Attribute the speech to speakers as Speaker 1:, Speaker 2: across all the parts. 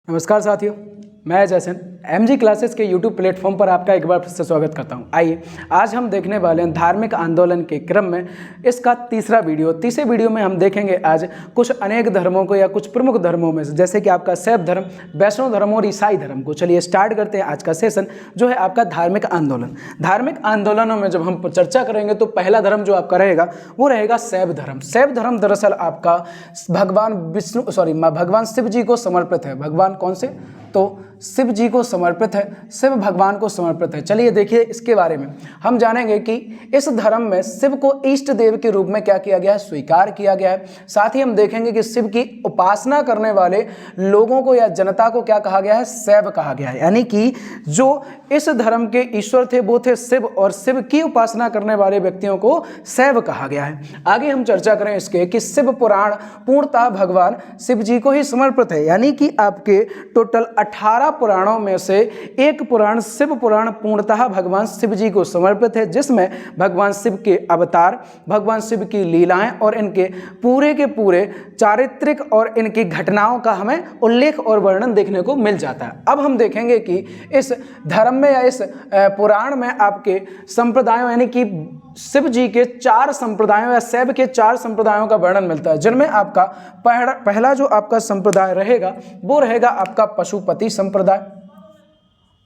Speaker 1: नमस्कार साथियों, मैं जैसन एमजी क्लासेस के यूट्यूब प्लेटफॉर्म पर आपका एक बार फिर से स्वागत करता हूं। आइए आज हम देखने वाले हैं धार्मिक आंदोलन के क्रम में इसका तीसरे वीडियो में हम देखेंगे आज कुछ अनेक धर्मों को या कुछ प्रमुख धर्मों में से, जैसे कि आपका शैव धर्म, वैष्णव धर्म और ईसाई धर्म को। चलिए स्टार्ट करते हैं आज का सेशन, जो है आपका धार्मिक आंदोलन। धार्मिक आंदोलनों में जब हम चर्चा करेंगे तो पहला धर्म जो आपका रहेगा वो रहेगा शैव धर्म। शैव धर्म दरअसल आपका भगवान शिव जी को समर्पित है। भगवान कौन से? तो शिव जी को समर्पित है, शिव भगवान को समर्पित है। चलिए देखिए इसके बारे में हम जानेंगे कि इस धर्म में शिव को इष्ट देव के रूप में क्या किया गया है, स्वीकार किया गया है। साथ ही हम देखेंगे कि शिव की उपासना करने वाले लोगों को या जनता को क्या कहा गया है, शैव कहा गया है। यानी कि जो इस धर्म के ईश्वर थे वो थे शिव, और शिव की उपासना करने वाले व्यक्तियों को शैव कहा गया है। आगे हम चर्चा करें इसके कि शिव पुराण पूर्णतः भगवान शिव जी को ही समर्पित है। यानी कि आपके टोटल 18 पुराणों में से एक पुराण शिव पुराण पूर्णतः भगवान शिव जी को समर्पित है, जिसमें भगवान शिव के अवतार, भगवान शिव की लीलाएं और इनके पूरे के पूरे चारित्रिक और इनकी घटनाओं का हमें उल्लेख और वर्णन देखने को मिल जाता है। अब हम देखेंगे कि इस धर्म में या इस पुराण में आपके संप्रदायों यानी कि शिव जी के 4 संप्रदायों या शैव के 4 संप्रदायों का वर्णन मिलता है, जिनमें आपका पहला जो आपका संप्रदाय रहेगा वो रहेगा आपका पशुपति संप्रदाय,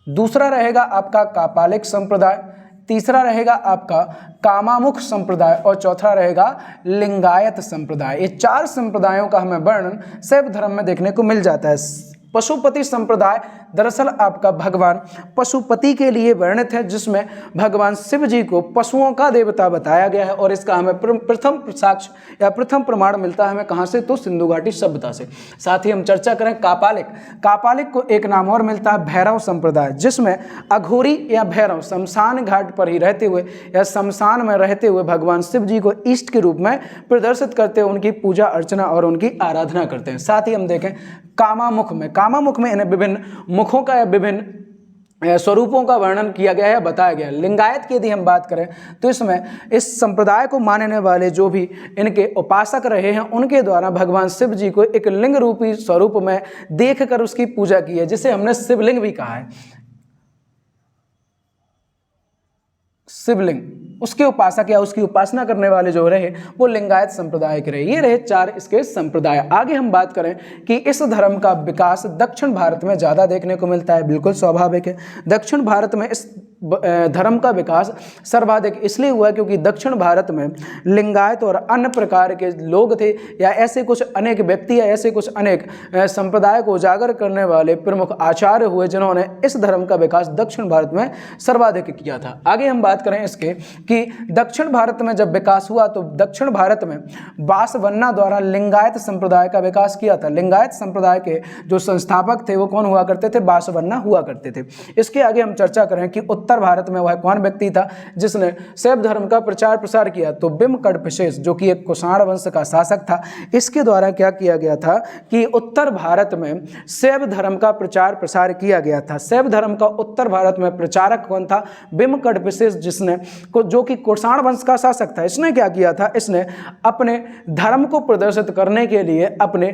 Speaker 1: दूसरा रहेगा आपका कापालिक संप्रदाय, तीसरा रहेगा आपका कामामुख संप्रदाय और चौथा रहेगा लिंगायत संप्रदाय। ये 4 संप्रदायों का हमें वर्णन शैव धर्म में देखने को मिल जाता है। पशुपति संप्रदाय दरअसल आपका भगवान पशुपति के लिए वर्णित है, जिसमें भगवान शिव जी को पशुओं का देवता बताया गया है। और इसका हमें प्रथम साक्ष्य या प्रथम प्रमाण मिलता है हमें कहाँ से, तो सिंधु घाटी सभ्यता से। साथ ही हम चर्चा करें कापालिक को एक नाम और मिलता है भैरव संप्रदाय, जिसमें अघोरी या भैरव शमशान घाट पर ही रहते हुए या शमशान में रहते हुए भगवान शिव जी को इष्ट के रूप में प्रदर्शित करते हुए उनकी पूजा अर्चना और उनकी आराधना करते हैं। साथ ही हम देखें कामामुख में इन्हें विभिन्न मुखों का या विभिन्न स्वरूपों का वर्णन किया गया है, बताया गया है। लिंगायत की यदि हम बात करें तो इसमें इस संप्रदाय को मानने वाले जो भी इनके उपासक रहे हैं उनके द्वारा भगवान शिव जी को एक लिंग रूपी स्वरूप में देखकर उसकी पूजा की है, जिसे हमने शिवलिंग भी कहा है। शिवलिंग उसके उपासक या उसकी उपासना करने वाले जो रहे वो लिंगायत संप्रदाय के रहे। ये रहे 4 इसके संप्रदाय। आगे हम बात करें कि इस धर्म का विकास दक्षिण भारत में ज़्यादा देखने को मिलता है। बिल्कुल स्वाभाविक है, दक्षिण भारत में इस धर्म का विकास सर्वाधिक इसलिए हुआ क्योंकि दक्षिण भारत में लिंगायत और अन्य प्रकार के लोग थे या ऐसे कुछ अनेक व्यक्ति या ऐसे कुछ अनेक संप्रदाय को उजागर करने वाले प्रमुख आचार्य हुए, जिन्होंने इस धर्म का विकास दक्षिण भारत में सर्वाधिक किया था। आगे हम बात करें इसके कि दक्षिण भारत में जब विकास हुआ तो दक्षिण भारत में बासवन्ना द्वारा लिंगायत संप्रदाय का विकास किया था। लिंगायत संप्रदाय के जो संस्थापक थे वो कौन हुआ करते थे, बासवन्ना हुआ करते थे। इसके आगे हम चर्चा करें कि उत्तर भारत में वह कौन व्यक्ति था जिसने शैव धर्म का प्रचार प्रसार किया, तो बिम्बकड़विशेष जो कि एक कुषाण वंश का शासक था, इसके द्वारा क्या किया गया था कि उत्तर भारत में शैव धर्म का प्रचार प्रसार किया गया था। शैव धर्म का उत्तर भारत में प्रचारक कौन था, बिम्बकड़विशेष, जिसने जो कि कुषाण वंश का शासक था। इसने क्या किया था, इसने अपने धर्म को प्रदर्शित करने के लिए अपने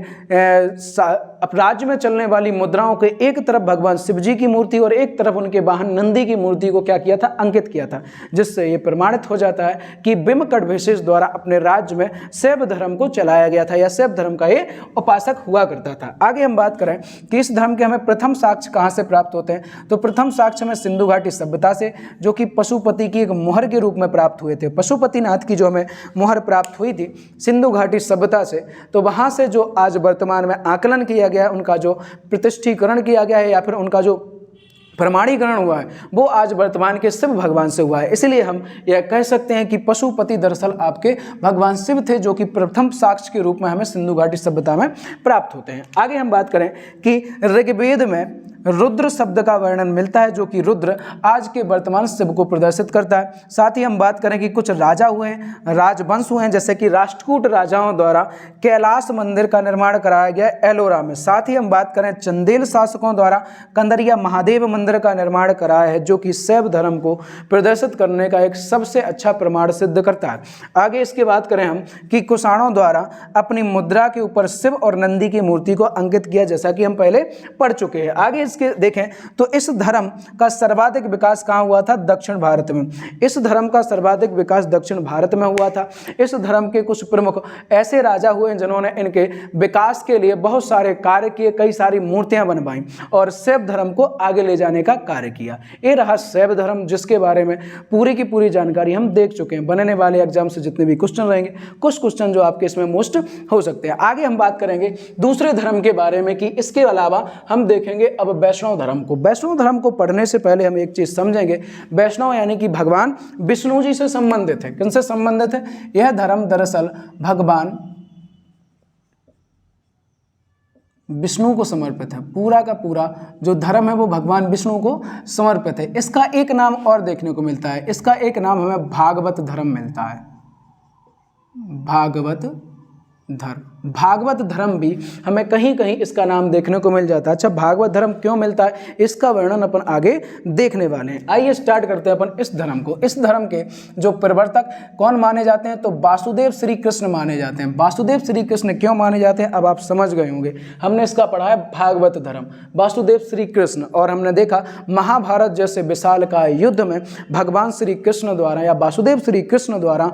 Speaker 1: राज्य में चलने वाली मुद्राओं के एक तरफ भगवान शिव जी की मूर्ति और एक तरफ उनके वाहन नंदी की मूर्ति को क्या किया था, अंकित किया था, जिससे यह प्रमाणित हो जाता है कि बिम्बकड़विशेष द्वारा अपने राज्य में शैव धर्म को चलाया गया था या शैव धर्म का ये उपासक हुआ करता था। आगे हम बात करें कि इस धर्म के हमें प्रथम साक्ष्य कहाँ से प्राप्त होते हैं, तो प्रथम साक्ष्य में सिंधु घाटी सभ्यता से, जो कि पशुपति की एक मोहर के रूप में प्राप्त हुए थे। पशुपतिनाथ की जो हमें मोहर प्राप्त हुई थी सिंधु घाटी सभ्यता से, तो वहाँ से जो आज वर्तमान में आकलन किया गया है, उनका जो प्रतिष्ठीकरण किया गया है या फिर उनका जो प्रमाणीकरण हुआ है वो आज वर्तमान के शिव भगवान से हुआ है। इसलिए हम यह कह सकते हैं कि पशुपति दरअसल आपके भगवान शिव थे, जो कि प्रथम साक्ष्य के रूप में हमें सिंधु घाटी सभ्यता में प्राप्त होते हैं। आगे हम बात करें कि ऋग्वेद में रुद्र शब्द का वर्णन मिलता है, जो कि रुद्र आज के वर्तमान शिव को प्रदर्शित करता है। साथ ही हम बात करें कि कुछ राजा हुए हैं, राजवंश हुए हैं, जैसे कि राष्ट्रकूट राजाओं द्वारा कैलाश मंदिर का निर्माण कराया गया एलोरा में। साथ ही हम बात करें चंदेल शासकों द्वारा कंदरिया महादेव मंदिर का निर्माण कराया है, जो कि शैव धर्म को प्रदर्शित करने का एक सबसे अच्छा प्रमाण सिद्ध करता है। आगे इसके बात करें हम कि कुषाणों द्वारा अपनी मुद्रा के ऊपर शिव और नंदी की मूर्ति को अंकित किया, जैसा कि हम पहले पढ़ चुके हैं। आगे इसके देखें तो इस धर्म का सर्वाधिक विकास कहाँ हुआ था? दक्षिण भारत में। इस धर्म का सर्वाधिक विकास दक्षिण भारत में हुआ था। इस धर्म के कुछ प्रमुख ऐसे राजा हुए जिन्होंने इनके विकास के लिए बहुत सारे कार्य किए, कई सारी मूर्तियां बनवाई और शैव धर्म को आगे ले जाने का कार्य किया। ये रहा शैव धर्म, जिसके बारे में पूरी की पूरी जानकारी हम देख चुके हैं। बनने वाले एग्जाम से जितने भी क्वेश्चन रहेंगे, कुछ क्वेश्चन जो आपके इसमें मोस्ट हो सकते हैं। आगे हम बात करेंगे दूसरे धर्म के बारे में कि इसके अलावा हम देखेंगे अब वैष्णव धर्म को। वैष्णव धर्म को पढ़ने से पहले हम एक चीज समझेंगे, वैष्णव यानी कि भगवान विष्णु जी से संबंधित है। किनसे संबंधित है? यह धर्म दरअसल भगवान विष्णु को समर्पित है। पूरा का पूरा जो धर्म है वो भगवान विष्णु को समर्पित है। इसका एक नाम और देखने को मिलता है, इसका एक नाम हमें भागवत धर्म मिलता है। भागवत धर्म, भागवत धर्म भी हमें कहीं कहीं इसका नाम देखने को मिल जाता है। अच्छा, भागवत धर्म क्यों मिलता है, इसका वर्णन अपन आगे देखने वाले हैं। आइए स्टार्ट करते हैं अपन इस धर्म को। इस धर्म के जो प्रवर्तक कौन माने जाते हैं? तो वासुदेव श्री कृष्ण माने जाते हैं। वासुदेव श्री कृष्ण क्यों माने जाते हैं, अब आप समझ गए होंगे। हमने इसका पढ़ा है भागवत धर्म, वासुदेव श्री कृष्ण, और हमने देखा महाभारत जैसे विशालकाय युद्ध में भगवान श्री कृष्ण द्वारा या वासुदेव श्री कृष्ण द्वारा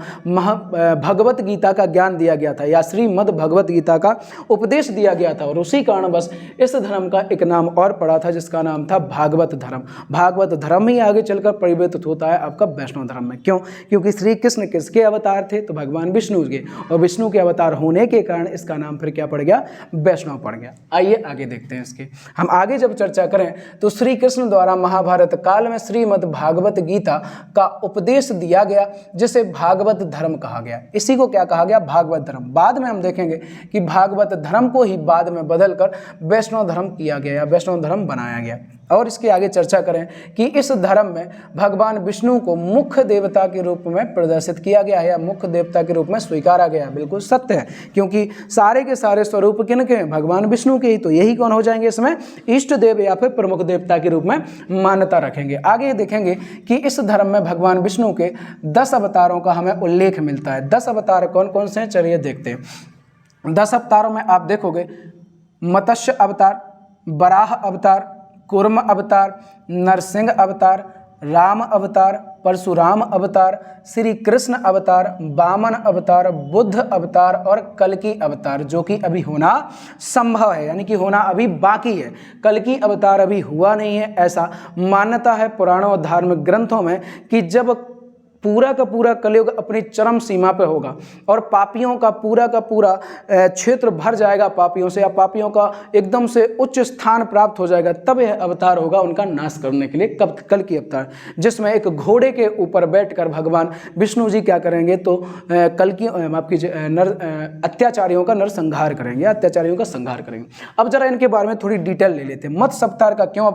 Speaker 1: भगवत गीता का ज्ञान दिया गया था या श्रीमद् भगवत गीता का उपदेश दिया गया था, और उसी कारण बस इस धर्म का एक नाम और पड़ा था जिसका नाम था भागवत धर्म। भागवत धर्म ही आगे चलकर परिवर्तित होता है आपका वैष्णव धर्म में। क्यों? क्योंकि श्री कृष्ण किसके अवतार थे? तो भगवान विष्णु के, और विष्णु के अवतार होने के कारण इसका नाम फिर क्या पड़ गया? वैष्णव पड़ गया। आइए आगे देखते हैं इसके। हम आगे जब चर्चा करें तो श्री कृष्ण द्वारा महाभारत काल में श्रीमद् भागवत गीता का उपदेश दिया गया, जिसे भागवत धर्म कहा गया। इसी को क्या कहा गया? भागवत धर्म। बाद में हम देखेंगे कि भागवत धर्म को ही बाद में बदलकर वैष्णव धर्म किया गया या वैष्णव धर्म बनाया गया। और इसके आगे चर्चा करें कि इस धर्म में भगवान विष्णु को मुख्य देवता के रूप में प्रदर्शित किया गया है या मुख्य देवता के रूप में स्वीकारा गया है। बिल्कुल सत्य है, क्योंकि सारे के सारे स्वरूप किनके हैं? भगवान विष्णु के ही। तो यही कौन हो जाएंगे इसमें? इष्ट देव या फिर प्रमुख देवता के रूप में मान्यता रखेंगे। आगे देखेंगे कि इस धर्म में भगवान विष्णु के 10 अवतारों का हमें उल्लेख मिलता है। 10 अवतार कौन कौन से हैं? चलिए देखते हैं। 10 अवतारों में आप देखोगे मत्स्य अवतार, वराह अवतार, कूर्म अवतार, नरसिंह अवतार, राम अवतार, परशुराम अवतार, श्री कृष्ण अवतार, वामन अवतार, बुद्ध अवतार और कल्कि अवतार, जो कि अभी होना संभव है, यानी कि होना अभी बाकी है। कल्कि अवतार अभी हुआ नहीं है, ऐसा मान्यता है पुराणों और धार्मिक ग्रंथों में कि जब पूरा का पूरा कलयुग अपनी चरम सीमा पे होगा और पापियों का पूरा क्षेत्र भर जाएगा पापियों से, या पापियों का एकदम से उच्च स्थान प्राप्त हो जाएगा, तब यह अवतार होगा उनका नाश करने के लिए। कब? कल की अवतार, जिसमें एक घोड़े के ऊपर बैठकर भगवान विष्णु जी क्या करेंगे? तो कल की माफ कीजिए अत्याचारियों का नरसंहार करेंगे, अत्याचारियों का संहार करेंगे। अब जरा इनके बारे में थोड़ी डिटेल ले लेते हैं। मत्स्य अवतार का क्यों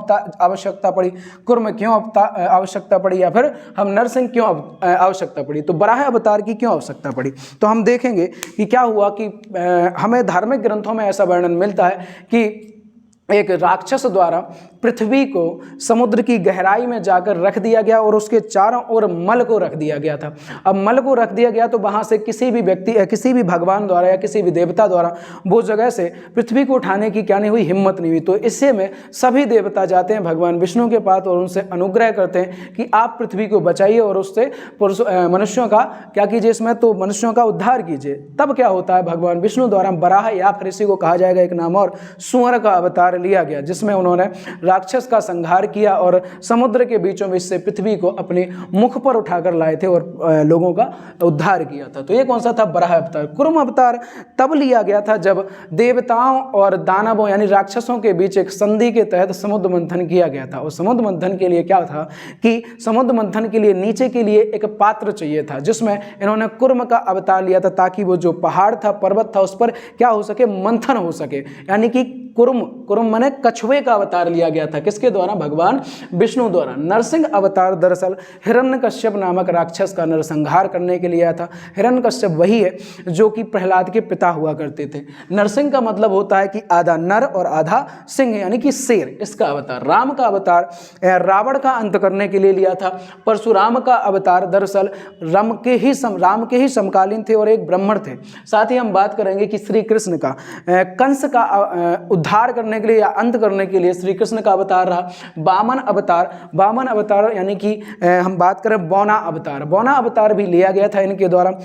Speaker 1: आवश्यकता पड़ी, कुर्म क्यों आवश्यकता पड़ी, या फिर हम नरसिंह क्यों आवश्यकता पड़ी, तो बराह अवतार की क्यों आवश्यकता पड़ी? तो हम देखेंगे कि क्या हुआ कि हमें धार्मिक ग्रंथों में ऐसा वर्णन मिलता है कि एक राक्षस द्वारा पृथ्वी को समुद्र की गहराई में जाकर रख दिया गया और उसके चारों ओर मल को रख दिया गया था। अब मल को रख दिया गया तो वहाँ से किसी भी व्यक्ति या किसी भी भगवान द्वारा या किसी भी देवता द्वारा वो जगह से पृथ्वी को उठाने की क्या नहीं हुई? हिम्मत नहीं हुई। तो इससे में सभी देवता जाते हैं भगवान विष्णु के पास और उनसे अनुग्रह करते हैं कि आप पृथ्वी को बचाइए और उससे मनुष्यों का क्या कीजिए, इसमें तो मनुष्यों का उद्धार कीजिए। तब क्या होता है? भगवान विष्णु द्वारा बराह या फिर इसी को कहा जाएगा एक नाम और सुअर का अवतार लिया गया, जिसमें उन्होंने राक्षस का संहार किया और समुद्र के बीचों बीच से पृथ्वी को अपने मुख पर उठाकर लाए थे और लोगों का उद्धार किया था। तो ये कौन सा था? बराह अवतार। कुर्म अवतार तब लिया गया था जब देवताओं और दानवों यानी राक्षसों के बीच एक संधि के तहत समुद्र मंथन किया गया था। और समुद्र मंथन के लिए क्या था कि समुद्र मंथन के लिए नीचे के लिए एक पात्र चाहिए था, जिसमें इन्होंने कुर्म का अवतार लिया था ताकि वो जो पहाड़ था, पर्वत था, उस पर क्या हो सके? मंथन हो सके, यानी कि कुर्म, कुर्म माने कछुए का अवतार लिया गया था। किसके द्वारा? भगवान विष्णु द्वारा। नरसिंह अवतार दरअसल हिरण्यकश्यप नामक राक्षस का नरसंहार करने के लिए आया था। हिरण्यकश्यप वही है जो कि प्रहलाद के पिता हुआ करते थे। नरसिंह का मतलब होता है कि आधा नर और आधा सिंह, यानी कि शेर, इसका अवतार। राम का अवतार रावण का अंत करने के लिए लिया था। परशुराम का अवतार दरअसल राम के ही समकालीन थे और एक ब्राह्मण थे। साथ ही हम बात करेंगे कि श्री कृष्ण का कंस का उद्धार करने के लिए या अंत करने के लिए श्री कृष्ण का अवतार रहा वामन अवतार। वामन अवतार यानी कि हम बात करें बौना अवतार, बौना अवतार भी लिया गया था इनके द्वारा।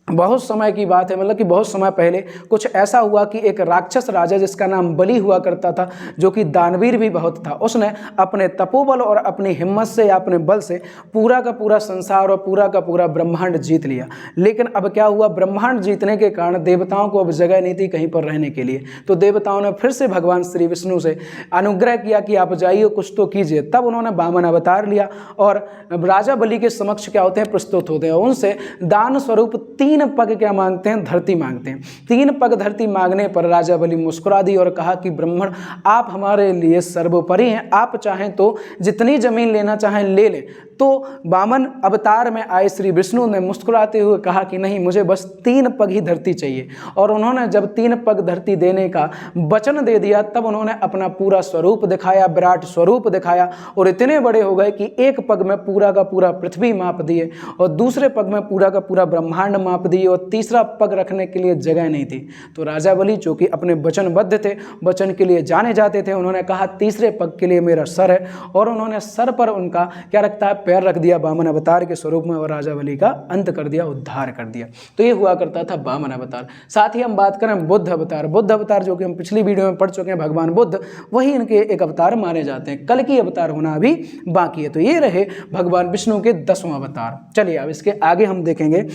Speaker 1: बहुत समय की बात है, मतलब कि बहुत समय पहले कुछ ऐसा हुआ कि एक राक्षस राजा जिसका नाम बलि हुआ करता था, जो कि दानवीर भी बहुत था, उसने अपने तपोबल और अपनी हिम्मत से या अपने बल से पूरा का पूरा संसार और पूरा का पूरा ब्रह्मांड जीत लिया। लेकिन अब क्या हुआ, ब्रह्मांड जीतने के कारण देवताओं को अब जगह नहीं थी कहीं पर रहने के लिए। तो देवताओं ने फिर से भगवान श्री विष्णु से अनुग्रह किया कि आप जाइए, कुछ तो कीजिए। तब उन्होंने वामन अवतार लिया और राजा बलि के समक्ष क्या होते हैं, प्रस्तुत होते हैं। उनसे दान स्वरूप 3 पग क्या मांगते हैं, धरती मांगते हैं। 3 पग धरती मांगने पर राजा बलि मुस्कुरा दी और कहा कि ब्राह्मण आप हमारे लिए सर्वोपरि हैं, आप चाहें तो जितनी जमीन लेना चाहें ले लें। तो वामन अवतार में आए श्री विष्णु ने मुस्कुराते हुए कहा कि नहीं, मुझे बस 3 पग ही धरती चाहिए। और उन्होंने जब 3 पग धरती देने का वचन दे दिया, तब उन्होंने अपना पूरा स्वरूप दिखाया, विराट स्वरूप दिखाया और इतने बड़े हो गए कि एक पग में पूरा का पूरा पृथ्वी माप दिए और दूसरे पग में पूरा का पूरा ब्रह्मांड माप दिए और तीसरा पग रखने के लिए जगह नहीं थी। तो राजा बलि जो कि अपने वचनबद्ध थे, वचन के लिए जाने जाते थे, उन्होंने कहा तीसरे पग के लिए मेरा सर है, और उन्होंने सर पर उनका क्या रखता है, पैर रख दिया वामन अवतार के स्वरूप में और राजा बलि का अंत कर दिया, उद्धार कर दिया। तो ये हुआ करता था वामन अवतार। साथ ही हम बात करें बुद्ध अवतार। बुद्ध अवतार जो कि हम पिछली वीडियो में पढ़ चुके हैं, भगवान बुद्ध वही इनके एक अवतार माने जाते हैं। कल की अवतार होना अभी बाकी है। तो ये रहे भगवान विष्णु के 10वां अवतार। चलिए अब इसके आगे हम देखेंगे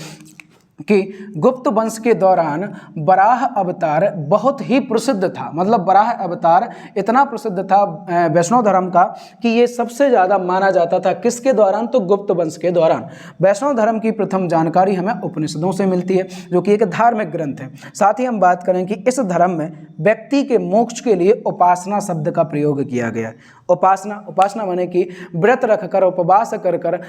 Speaker 1: कि गुप्त वंश के दौरान वराह अवतार बहुत ही प्रसिद्ध था। मतलब वराह अवतार इतना प्रसिद्ध था वैष्णव धर्म का कि ये सबसे ज़्यादा माना जाता था। किसके दौरान? तो गुप्त वंश के दौरान। वैष्णव धर्म की प्रथम जानकारी हमें उपनिषदों से मिलती है, जो कि एक धार्मिक ग्रंथ है। साथ ही हम बात करें कि इस धर्म में व्यक्ति के मोक्ष के लिए उपासना शब्द का प्रयोग किया गया है। उपासना माने कि व्रत रखकर, उपवास कर कर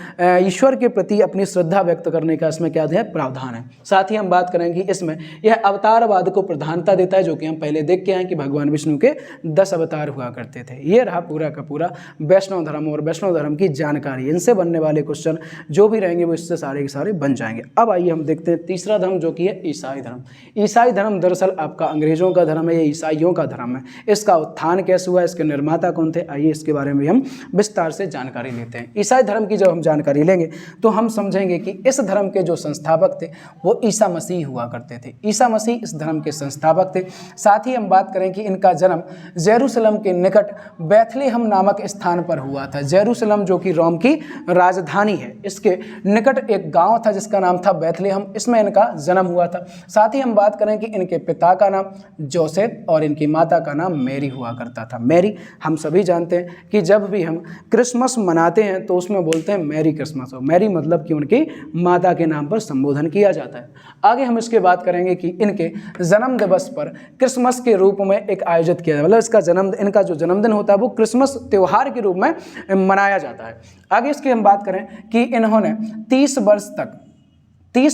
Speaker 1: ईश्वर के प्रति अपनी श्रद्धा व्यक्त करने का इसमें क्या है, प्रावधान है। साथ ही हम बात करेंगे इसमें यह अवतारवाद को प्रधानता देता है, जो कि हम पहले देख के आए कि भगवान विष्णु के 10 अवतार हुआ करते थे। ये रहा पूरा का पूरा वैष्णव धर्म और वैष्णव धर्म की जानकारी। इनसे बनने वाले क्वेश्चन जो भी रहेंगे वो इससे सारे के सारे बन जाएंगे। अब आइए हम देखते हैं तीसरा धर्म, जो कि है ईसाई धर्म। ईसाई धर्म दरअसल आपका अंग्रेजों का धर्म है, ये ईसाइयों का धर्म है। इसका उत्थान कैसे हुआ, इसके निर्माता कौन थे, आइए इसके बारे में हम विस्तार से जानकारी लेते हैं। ईसाई धर्म की जब हम जानकारी लेंगे तो हम समझेंगे कि इस धर्म के जो संस्थापक थे वो ईसा मसीह हुआ करते थे। ईसा मसीह इस धर्म के संस्थापक थे। साथ ही हम बात करें कि इनका जन्म जेरूसलम के निकट बैथलेहम नामक स्थान पर हुआ था। जेरूसलम जो कि रोम की राजधानी है, इसके निकट एक गांव था जिसका नाम था बैथलेहम, इसमें इनका जन्म हुआ था। साथ ही हम बात करें कि इनके पिता का नाम जोसेफ और इनकी माता का नाम मैरी हुआ करता था। मैरी हम सभी जानते हैं कि जब भी हम क्रिसमस मनाते हैं तो उसमें बोलते हैं मैरी क्रिसमस, और मैरी मतलब कि उनकी माता के नाम पर संबोधन किया जाता है। आगे हम इसके बात करेंगे कि इनके जन्म दिवस पर क्रिसमस के रूप में एक आयोजित किया जाता है। मतलब इनका जो जन्मदिन होता है वो क्रिसमस त्यौहार के रूप में मनाया जाता है। आगे इसकी हम बात करें कि इन्होंने 30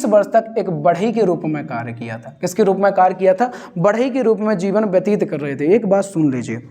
Speaker 1: वर्ष तक एक बढ़ई के रूप में कार्य किया था। किसके रूप में कार्य किया था? बढ़ई के रूप में जीवन व्यतीत कर रहे थे। एक बात सुन लीजिए,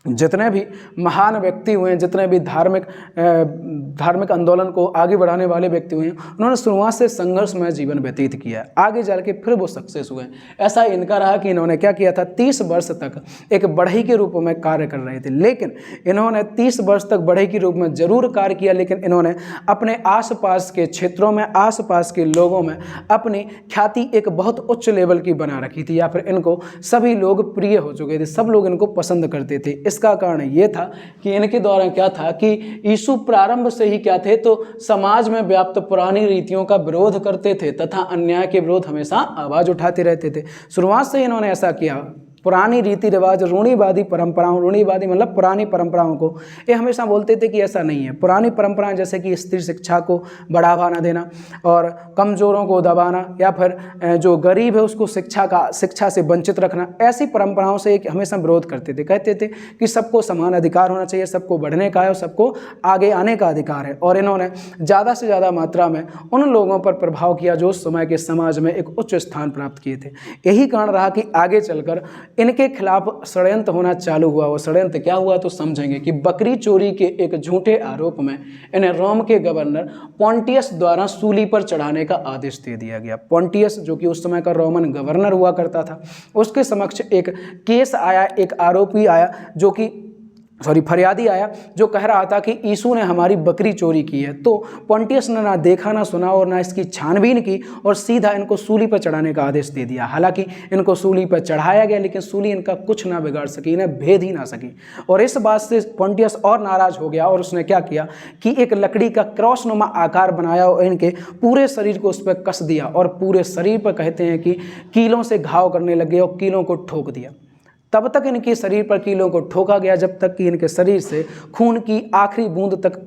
Speaker 1: जितने भी महान व्यक्ति हुए हैं, जितने भी धार्मिक आंदोलन को आगे बढ़ाने वाले व्यक्ति हुए हैं, उन्होंने शुरुआत से संघर्षमय जीवन व्यतीत किया है। आगे चल के फिर वो सक्सेस हुए। ऐसा इनका रहा कि इन्होंने क्या किया था, 30 वर्ष तक एक बढ़ई के रूप में कार्य कर रहे थे। लेकिन इन्होंने 30 वर्ष तक बढ़ई के रूप में जरूर कार्य किया, लेकिन इन्होंने अपने आसपास के क्षेत्रों में, आसपास के लोगों में अपनी ख्याति एक बहुत उच्च लेवल की बना रखी थी, या फिर इनको सभी लोग प्रिय हो चुके थे, सब लोग इनको पसंद करते थे। इसका कारण ये था कि इनके द्वारा क्या था कि यीशु प्रारंभ से ही क्या थे, तो समाज में व्याप्त पुरानी रीतियों का विरोध करते थे तथा अन्याय के विरोध हमेशा आवाज उठाते रहते थे। शुरुआत से इन्होंने ऐसा किया पुरानी रीति रिवाज, रूढ़िवादी परंपराओं, रूढ़िवादी मतलब पुरानी परंपराओं को ये हमेशा बोलते थे कि ऐसा नहीं है। पुरानी परंपराएं जैसे कि स्त्री शिक्षा को बढ़ावा न देना और कमज़ोरों को दबाना या फिर जो गरीब है उसको शिक्षा से वंचित रखना, ऐसी परंपराओं से एक हमेशा विरोध करते थे। कहते थे कि सबको समान अधिकार होना चाहिए, सबको बढ़ने का है और सबको आगे आने का अधिकार है। और इन्होंने ज़्यादा से ज़्यादा मात्रा में उन लोगों पर प्रभाव किया जो उस समय के समाज में एक उच्च स्थान प्राप्त किए थे। यही कारण रहा कि आगे चलकर इनके खिलाफ षड्यंत्र होना चालू हुआ। वो षड्यंत्र क्या हुआ तो समझेंगे कि बकरी चोरी के एक झूठे आरोप में इन्हें रोम के गवर्नर पॉन्टियस द्वारा सूली पर चढ़ाने का आदेश दे दिया गया। पॉन्टियस जो कि उस समय का रोमन गवर्नर हुआ करता था, उसके समक्ष एक केस आया, एक आरोपी आया जो कि फरियादी आया जो कह रहा था कि यीशु ने हमारी बकरी चोरी की है। तो पॉन्टियस ने ना देखा ना सुना और ना इसकी छानबीन की और सीधा इनको सूली पर चढ़ाने का आदेश दे दिया। हालांकि इनको सूली पर चढ़ाया गया लेकिन सूली इनका कुछ ना बिगाड़ सकी, इन्हें भेद ही ना सकी। और इस बात से पॉन्टियस और नाराज हो गया और उसने क्या किया कि एक लकड़ी का क्रॉसनुमा आकार बनाया और इनके पूरे शरीर को उस पर कस दिया और पूरे शरीर पर कहते हैं कि कीलों से घाव करने लगे और कीलों को ठोक दिया। तब तक इनके शरीर पर कीलों को ठोका गया जब तक कि इनके शरीर से खून की आखिरी बूंद तक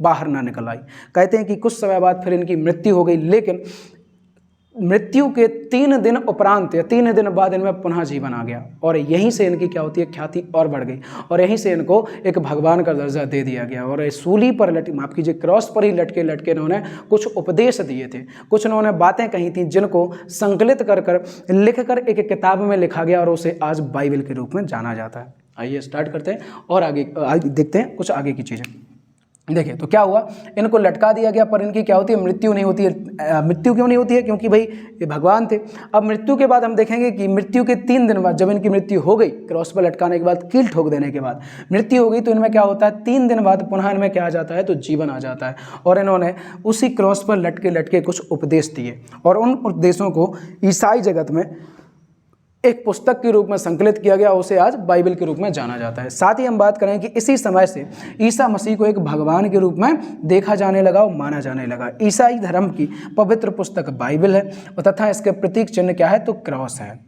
Speaker 1: बाहर ना निकल आई। कहते हैं कि कुछ समय बाद फिर इनकी मृत्यु हो गई, लेकिन मृत्यु के 3 दिन उपरांत या 3 दिन बाद इनमें पुनः जीवन आ गया और यहीं से इनकी क्या होती है, ख्याति और बढ़ गई और यहीं से इनको एक भगवान का दर्जा दे दिया गया। और सूली पर माफ कीजिए क्रॉस पर ही लटके लटके इन्होंने कुछ उपदेश दिए थे, कुछ इन्होंने बातें कही थी जिनको संकलित कर लिख कर एक किताब में लिखा गया और उसे आज बाइबल के रूप में जाना जाता है। आइए स्टार्ट करते हैं और आगे देखते हैं कुछ आगे की चीज़ें। देखिए तो क्या हुआ, इनको लटका दिया गया पर इनकी क्या होती है, मृत्यु नहीं होती है। मृत्यु क्यों नहीं होती है? क्योंकि भाई ये भगवान थे। अब मृत्यु के बाद हम देखेंगे कि मृत्यु के 3 दिन बाद जब इनकी मृत्यु हो गई, क्रॉस पर लटकाने के बाद, कील ठोक देने के बाद मृत्यु हो गई, तो इनमें क्या होता है, 3 दिन बाद पुनः इनमें क्या आ जाता है, तो जीवन आ जाता है। और इन्होंने उसी क्रॉस पर लटके लटके कुछ उपदेश दिए और उन उपदेशों को ईसाई जगत में एक पुस्तक के रूप में संकलित किया गया, उसे आज बाइबल के रूप में जाना जाता है। साथ ही हम बात करें कि इसी समय से ईसा मसीह को एक भगवान के रूप में देखा जाने लगा और माना जाने लगा। ईसाई धर्म की पवित्र पुस्तक बाइबल है और तथा इसके प्रतीक चिन्ह क्या है, तो क्रॉस है।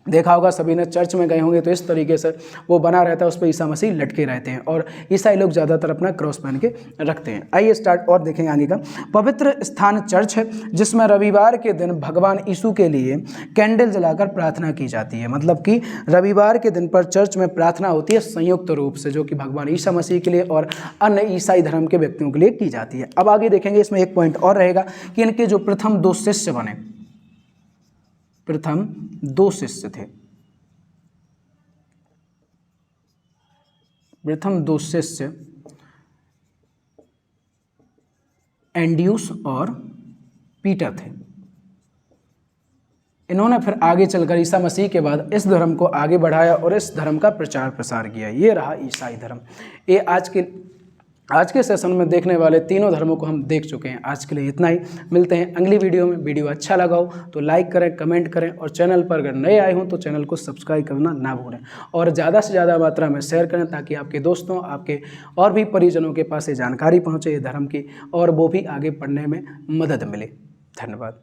Speaker 1: देखा होगा सभी ने, चर्च में गए होंगे तो इस तरीके से वो बना रहता है, उस पर ईसा मसीह लटके रहते हैं और ईसाई लोग ज़्यादातर अपना क्रॉस पहन के रखते हैं। आइए स्टार्ट और देखेंगे आगे का। पवित्र स्थान चर्च है जिसमें रविवार के दिन भगवान यीशु के लिए कैंडल जलाकर प्रार्थना की जाती है। मतलब कि रविवार के दिन पर चर्च में प्रार्थना होती है संयुक्त रूप से, जो कि भगवान ईसा मसीह के लिए और अन्य ईसाई धर्म के व्यक्तियों के लिए की जाती है। अब आगे देखेंगे, इसमें एक पॉइंट और रहेगा कि इनके जो प्रथम 2 शिष्य बने, प्रथम 2 शिष्य थे, प्रथम 2 शिष्य एंड्यूस और पीटर थे। इन्होंने फिर आगे चलकर ईसा मसीह के बाद इस धर्म को आगे बढ़ाया और इस धर्म का प्रचार प्रसार किया। ये रहा ईसाई धर्म। ये आज के सेशन में देखने वाले तीनों धर्मों को हम देख चुके हैं। आज के लिए इतना ही, मिलते हैं अगली वीडियो में। वीडियो अच्छा लगा हो तो लाइक करें, कमेंट करें और चैनल पर अगर नए आए हों तो चैनल को सब्सक्राइब करना ना भूलें और ज़्यादा से ज़्यादा मात्रा में शेयर करें ताकि आपके दोस्तों, आपके और भी परिजनों के पास ये जानकारी पहुँचे ये धर्म की और वो भी आगे पढ़ने में मदद मिले। धन्यवाद।